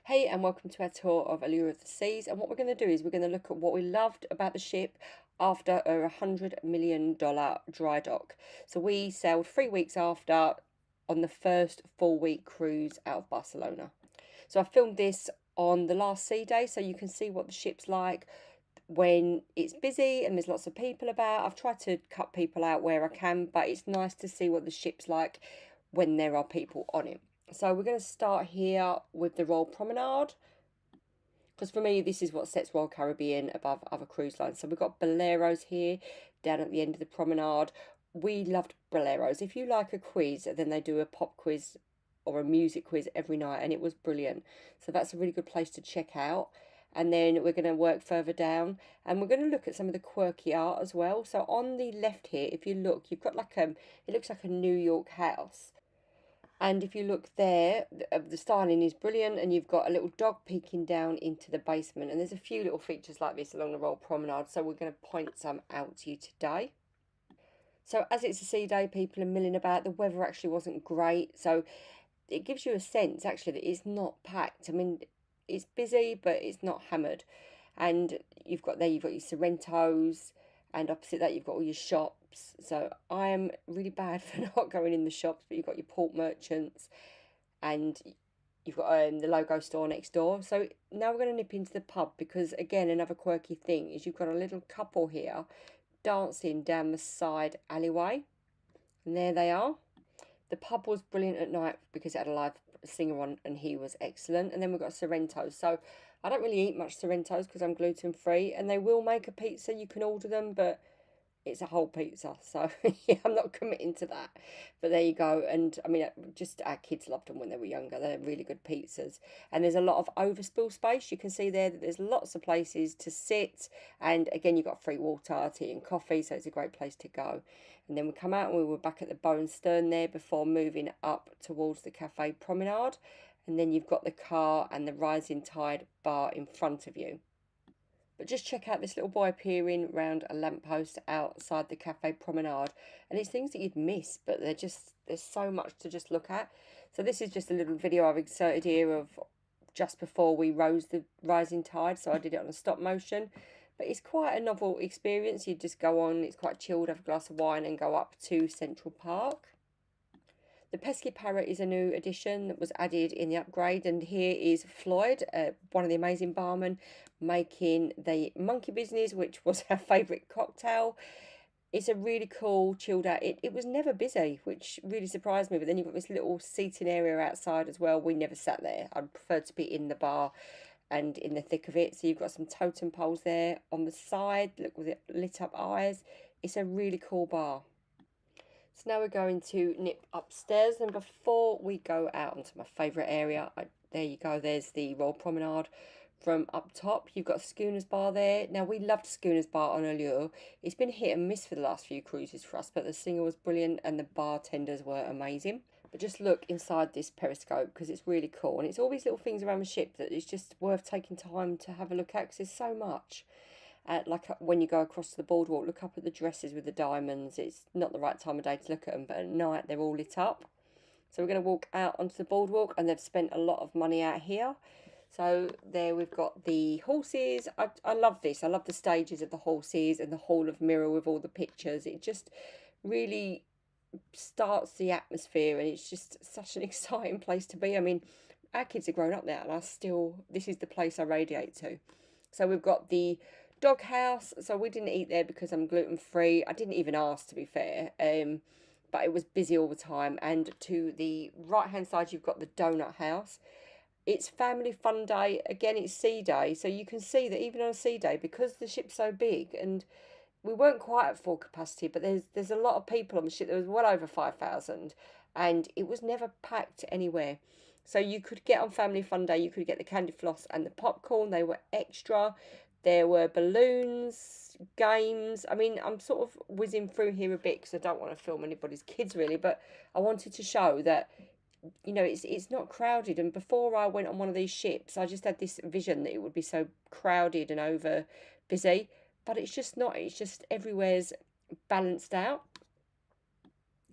Hey, and welcome to our tour of Allure of the Seas. And what we're going to do is we're going to look at what we loved about the ship after a $100 million dry dock. So we sailed 3 weeks after on the first 4 week cruise out of Barcelona. So I filmed this on the last sea day so you can see what the ship's like when it's busy and there's lots of people about. I've tried to cut people out where I can, but it's nice to see what the ship's like when there are people on it. So we're going to start here with the Royal Promenade, because for me this is what sets Royal Caribbean above other cruise lines. So we've got Boleros here down at the end of the promenade. We loved Boleros. If you like a quiz, then they do a pop quiz or a music quiz every night, and it was brilliant. So that's a really good place to check out. And then we're going to work further down and we're going to look at some of the quirky art as well. So on the left here, if you look, you've got like it looks like a New York house. And if you look there, the styling is brilliant, and you've got a little dog peeking down into the basement. And there's a few little features like this along the Royal Promenade, so we're going to point some out to you today. So as it's a sea day, people are milling about. The weather actually wasn't great, so it gives you a sense actually that it's not packed. I mean, it's busy, but it's not hammered. And you've got your Sorrentos, and opposite that you've got all your shops. So I am really bad for not going in the shops, but you've got your port merchants, and you've got the logo store next door. So now we're going to nip into the pub, because again, another quirky thing is you've got a little couple here dancing down the side alleyway, and there they are. The pub was brilliant at night because it had a live singer on, and he was excellent. And then we've got Sorrentos. So I don't really eat much Sorrentos because I'm gluten free, and they will make a pizza. You can order them, but it's a whole pizza, so yeah, I'm not committing to that. But there you go. And I mean, just our kids loved them when they were younger. They're really good pizzas, and there's a lot of overspill space. You can see there that there's lots of places to sit, and again, you've got free water, tea and coffee, so it's a great place to go. And then we come out and we were back at the Bow and Stern there before moving up towards the Cafe Promenade. And then you've got the car and the Rising Tide bar in front of you. But just check out this little boy peering round a lamppost outside the Cafe Promenade. And it's things that you'd miss, but there's so much to just look at. So this is just a little video I've inserted here of just before we rose the rising tide. So I did it on a stop motion. But it's quite a novel experience. You just go on, it's quite chilled, have a glass of wine and go up to Central Park. The Pesky Parrot is a new addition that was added in the upgrade, and here is Floyd, one of the amazing barmen, making the monkey business, which was our favourite cocktail. It's a really cool, chilled out. It was never busy, which really surprised me. But then you've got this little seating area outside as well. We never sat there. I preferred to be in the bar and in the thick of it. So you've got some totem poles there on the side, look with it lit up eyes. It's a really cool bar. So now we're going to nip upstairs, and before we go out onto my favourite area, there you go, there's the Royal Promenade from up top. You've got Schooner's Bar there. Now, we loved Schooner's Bar on Allure. It's been hit and miss for the last few cruises for us, but the singer was brilliant and the bartenders were amazing. But just look inside this periscope, because it's really cool, and it's all these little things around the ship that it's just worth taking time to have a look at, because there's so much. Like when you go across to the boardwalk, look up at the dresses with the diamonds. It's not the right time of day to look at them, but at night they're all lit up. So we're going to walk out onto the boardwalk, and they've spent a lot of money out here. So there we've got the horses. I love this. I love the stages of the horses and the Hall of Mirror with all the pictures. It just really starts the atmosphere, and it's just such an exciting place to be. I mean, our kids are grown up now, and this is the place I radiate to. So we've got the doghouse. So we didn't eat there because I'm gluten free. I didn't even ask, to be fair. But it was busy all the time. And to the right hand side, you've got the donut house. It's family fun day. Again, it's sea day, so you can see that even on a sea day, because the ship's so big, and we weren't quite at full capacity, but there's a lot of people on the ship. There was well over 5,000, and it was never packed anywhere. So you could get on family fun day. You could get the candy floss and the popcorn. They were extra. There were balloons, games. I mean, I'm sort of whizzing through here a bit because I don't want to film anybody's kids really, but I wanted to show that, you know, it's not crowded. And before I went on one of these ships, I just had this vision that it would be so crowded and over busy, but it's just not. It's just everywhere's balanced out.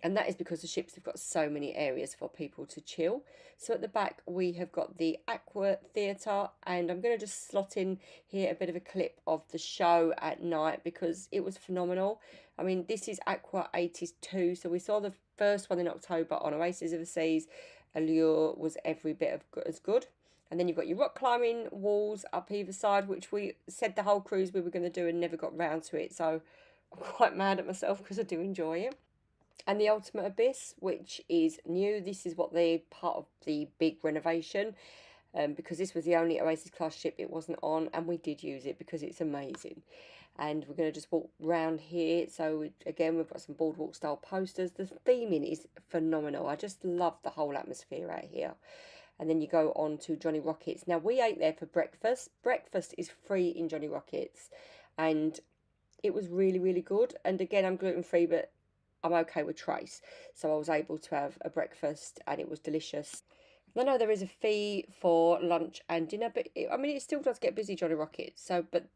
And that is because the ships have got so many areas for people to chill. So at the back we have got the Aqua Theater, and I'm going to just slot in here a bit of a clip of the show at night because it was phenomenal. I mean, this is Aqua 82, so we saw the first one in October on Oasis of the Seas. Allure was every bit of as good. And then you've got your rock climbing walls up either side, which we said the whole cruise we were going to do and never got round to it. So I'm quite mad at myself because I do enjoy it. And the Ultimate Abyss, which is new. This is what they part of the big renovation, because this was the only Oasis class ship it wasn't on, and we did use it because it's amazing. And we're going to just walk round here. So again, we've got some Boardwalk style posters. The theming is phenomenal. I just love the whole atmosphere out here. And then you go on to Johnny Rockets. Now, we ate there for breakfast. Breakfast is free in Johnny Rockets, and it was really, really good. And again, I'm gluten-free, but I'm okay with trace, so I was able to have a breakfast and it was delicious. I know there is a fee for lunch and dinner, but I mean, it still does get busy, Johnny Rockets. So, but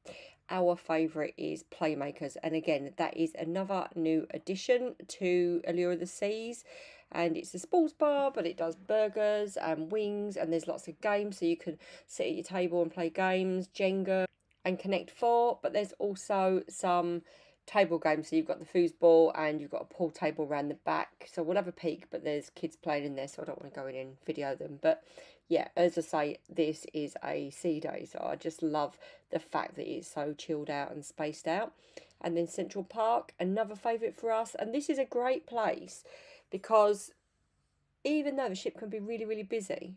our favourite is Playmakers, and again, that is another new addition to Allure of the Seas. And it's a sports bar, but it does burgers and wings, and there's lots of games, so you can sit at your table and play games, Jenga and Connect Four. But there's also some table games, so you've got the foosball and you've got a pool table around the back. So we'll have a peek, but there's kids playing in there, so I don't want to go in and video them. But yeah, as I say, this is a sea day, so I just love the fact that it's so chilled out and spaced out. And then Central Park, another favourite for us, and this is a great place because even though the ship can be really, really busy,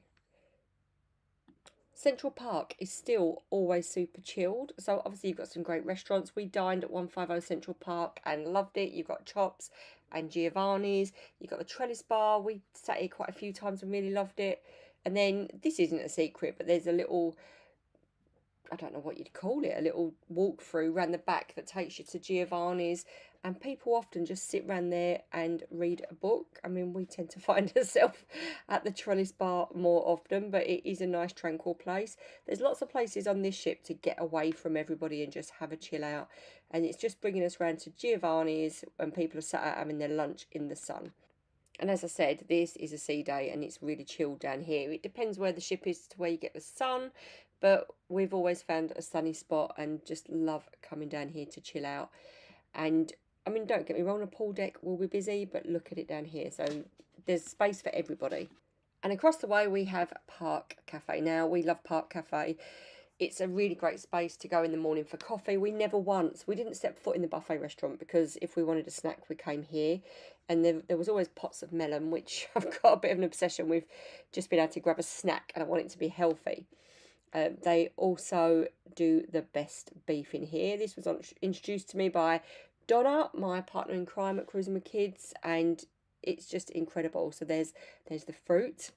Central Park is still always super chilled. So obviously you've got some great restaurants. We dined at 150 Central Park and loved it. You've got Chops and Giovanni's. You've got the Trellis Bar. We sat here quite a few times and really loved it. And then, this isn't a secret, but there's a little, I don't know what you'd call it, a little walkthrough around the back that takes you to Giovanni's, and people often just sit around there and read a book. I mean, we tend to find ourselves at the Trellis Bar more often, but it is a nice tranquil place. There's lots of places on this ship to get away from everybody and just have a chill out, and it's just bringing us around to Giovanni's when people are sat out having their lunch in the sun. And as I said, this is a sea day and it's really chilled down here. It depends where the ship is to where you get the sun, but we've always found a sunny spot and just love coming down here to chill out. And I mean, don't get me wrong, the pool deck will be busy, but look at it down here. So there's space for everybody. And across the way we have Park Cafe. Now, we love Park Cafe. It's a really great space to go in the morning for coffee. We didn't step foot in the buffet restaurant because if we wanted a snack, we came here. And there was always pots of melon, which I've got a bit of an obsession with, just being able to grab a snack, and I want it to be healthy. They also do the best beef in here. This was introduced to me by Donna, my partner in crime at Cruising with Kids, and it's just incredible. So there's the fruit,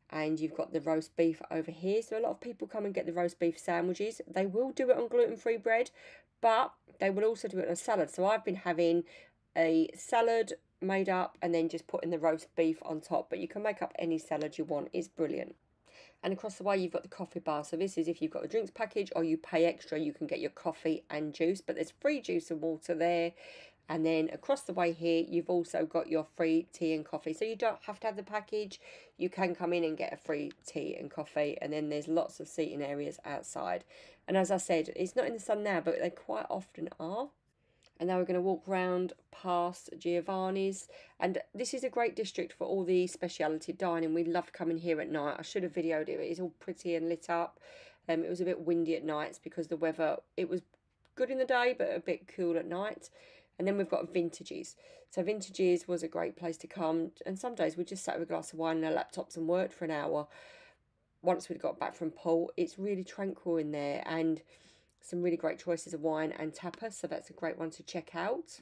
and you've got the roast beef over here. So a lot of people come and get the roast beef sandwiches. They will do it on gluten-free bread, but they will also do it on a salad. So I've been having a salad made up and then just putting the roast beef on top. But you can make up any salad you want. It's brilliant. And across the way, you've got the coffee bar. So this is if you've got a drinks package or you pay extra, you can get your coffee and juice. But there's free juice and water there. And then across the way here, you've also got your free tea and coffee. So you don't have to have the package. You can come in and get a free tea and coffee. And then there's lots of seating areas outside. And as I said, it's not in the sun now, but they quite often are. And now we're going to walk round past Giovanni's. And this is a great district for all the specialty dining. We loved coming here at night. I should have videoed it. It's all pretty and lit up. It was a bit windy at nights because the weather, it was good in the day, but a bit cool at night. And then we've got Vintages. So Vintages was a great place to come. And some days we just sat with a glass of wine and our laptops and worked for an hour. Once we'd got back from pool, it's really tranquil in there. And some really great choices of wine and tapas. So that's a great one to check out.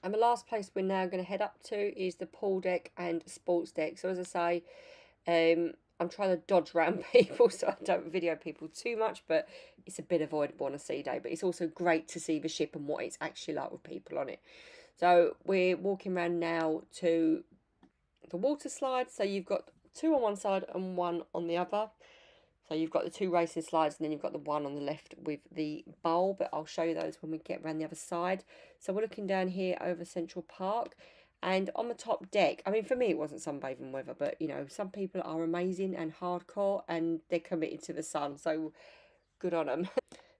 And the last place we're now going to head up to is the pool deck and sports deck. So as I say, I'm trying to dodge around people so I don't video people too much, but it's a bit avoidable on a sea day. But it's also great to see the ship and what it's actually like with people on it. So we're walking around now to the water slides. So you've got two on one side and one on the other. So you've got the two racing slides and then you've got the one on the left with the bowl, but I'll show you those when we get around the other side. So we're looking down here over Central Park, And on the top deck, I mean, for me, it wasn't sunbathing weather, but you know, some people are amazing and hardcore and they're committed to the sun. So good on them.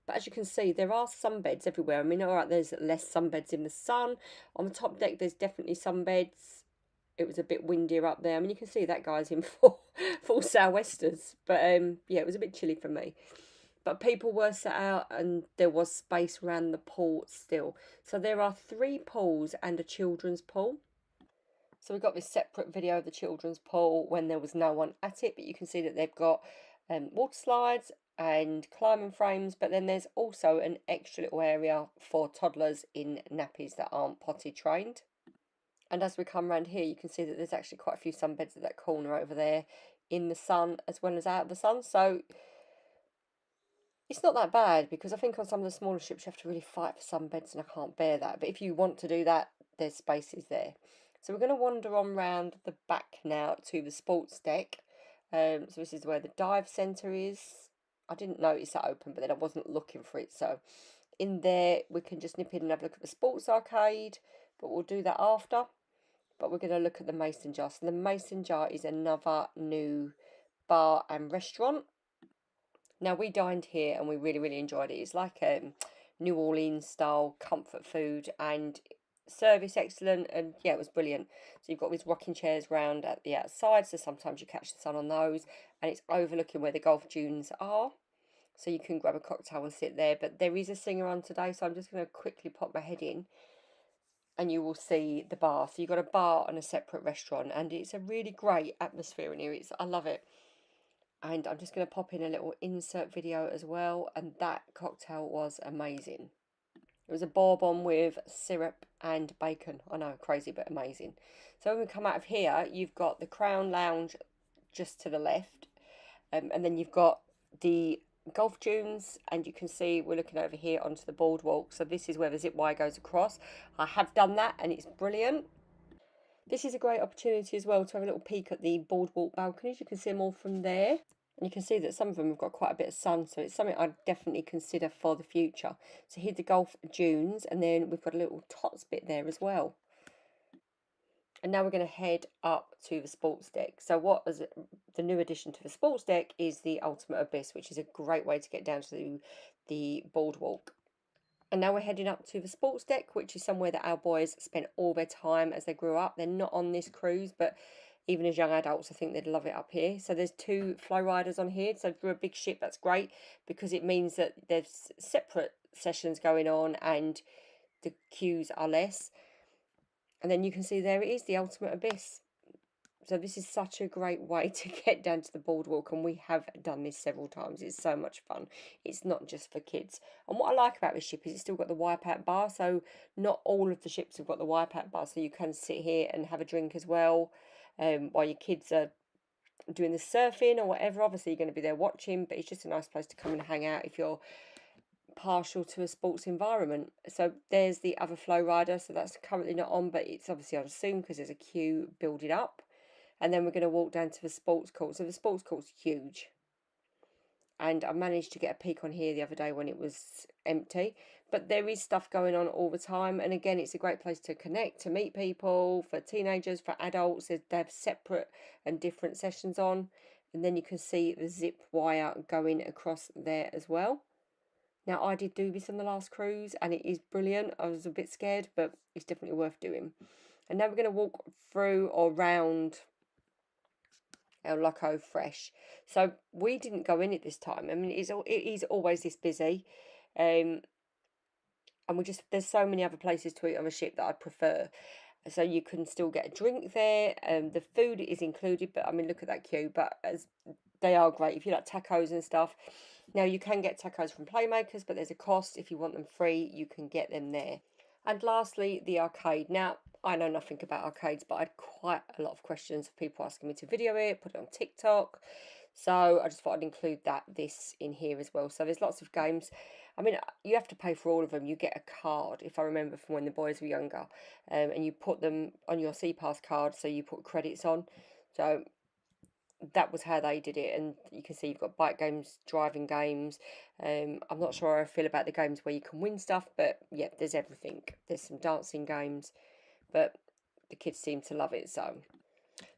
But as you can see, there are sunbeds everywhere. I mean, all right, there's less sunbeds in the sun. On the top deck, there's definitely sunbeds. It was a bit windier up there. I mean, you can see that guy's in full sou'westers. But yeah, it was a bit chilly for me. But people were set out and there was space around the pool still. So there are 3 pools and a children's pool. So we've got this separate video of the children's pool when there was no one at it, but you can see that they've got water slides and climbing frames, but then there's also an extra little area for toddlers in nappies that aren't potty trained. And as we come around here, you can see that there's actually quite a few sunbeds at that corner over there in the sun as well as out of the sun. So it's not that bad, because I think on some of the smaller ships you have to really fight for sunbeds and I can't bear that. But if you want to do that, there's spaces there. So we're going to wander on round the back now to the sports deck. So this is where the dive centre is. I didn't notice that open, but then I wasn't looking for it. So in there we can just nip in and have a look at the sports arcade, but we'll do that after. But we're going to look at the Mason Jar. So the Mason Jar is another new bar and restaurant. Now we dined here and we really enjoyed it. It's like New Orleans style comfort food and service excellent, and yeah, it was brilliant. So you've got these rocking chairs round at the outside, so sometimes you catch the sun on those, and it's overlooking where the golf dunes are. So you can grab a cocktail and sit there. But there is a singer on today, so I'm just going to quickly pop my head in and you will see the bar. So you've got a bar and a separate restaurant, and it's a really great atmosphere in here. I love it. And I'm just going to pop in a little insert video as well, and that cocktail was amazing. It was a bourbon with syrup and bacon. I know, crazy but amazing. So when we come out of here, you've got the Crown Lounge just to the left, and then you've got the golf dunes, and you can see we're looking over here onto the boardwalk. So this is where the zip wire goes across. I have done that and it's brilliant. This is a great opportunity as well to have a little peek at the boardwalk balconies. You can see them all from there. And you can see that some of them have got quite a bit of sun, so it's something I'd definitely consider for the future. So here's the golf dunes, and then we've got a little tots bit there as well. And now we're going to head up to the sports deck. So what is it? The new addition to the sports deck is the Ultimate Abyss, which is a great way to get down to the boardwalk. And now we're heading up to the sports deck, which is somewhere that our boys spent all their time as they grew up. They're not on this cruise, but even as young adults, I think they'd love it up here. So there's 2 flow riders on here. So for a big ship, that's great, because it means that there's separate sessions going on and the queues are less. And then you can see there it is, the Ultimate Abyss. So this is such a great way to get down to the boardwalk, and we have done this several times. It's so much fun. It's not just for kids. And what I like about this ship is it's still got the wipeout bar. So not all of the ships have got the wipeout bar, so you can sit here and have a drink as well, while your kids are doing the surfing or whatever. Obviously you're going to be there watching, but it's just a nice place to come and hang out if you're partial to a sports environment. So there's the other flow rider, so that's currently not on, but it's obviously on soon because there's a queue building up. And then we're going to walk down to the sports court. So the sports court's huge, and I managed to get a peek on here the other day when it was empty, but there is stuff going on all the time. And again, it's a great place to connect, to meet people, for teenagers, for adults. They have separate and different sessions on, and then you can see the zip wire going across there as well. Now I did do this on the last cruise and it is brilliant. I was a bit scared, but it's definitely worth doing. And now we're going to walk through or round El Loco Fresh. So we didn't go in it this time. I mean, it is always this busy, and there's so many other places to eat on a ship that I'd prefer. So you can still get a drink there. The food is included, but I mean, look at that queue. But as they are great if you like tacos and stuff. Now you can get tacos from Playmakers, but there's a cost. If you want them free, you can get them there. And lastly, the arcade. Now, I know nothing about arcades, but I had quite a lot of questions of people asking me to video it, put it on TikTok. So I just thought I'd include this in here as well. So there's lots of games. I mean, you have to pay for all of them. You get a card, if I remember from when the boys were younger, and you put them on your SeaPass card, so you put credits on. So that was how they did it, and you can see you've got bike games, driving games. I'm not sure how I feel about the games where you can win stuff, but yeah, there's everything. There's some dancing games, but the kids seem to love it.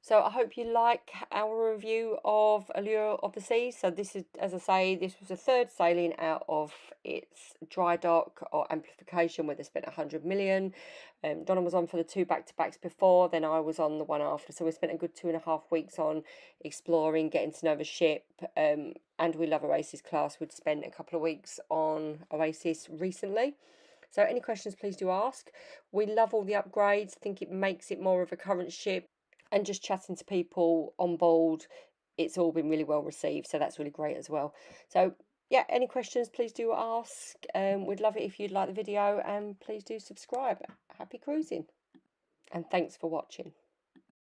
So I hope you like our review of Allure of the Seas. So this is, as I say, this was the third sailing out of its dry dock or amplification, where they spent 100 million. Donna was on for the 2 back-to-backs before, then I was on the one after. So we spent a good 2.5 weeks on exploring, getting to know the ship. And we love Oasis class. We'd spent a couple of weeks on Oasis recently. So any questions, please do ask. We love all the upgrades. I think it makes it more of a current ship. And just chatting to people on board, it's all been really well received. So that's really great as well. So yeah, any questions, please do ask. We'd love it if you'd like the video, and please do subscribe. Happy cruising. And thanks for watching.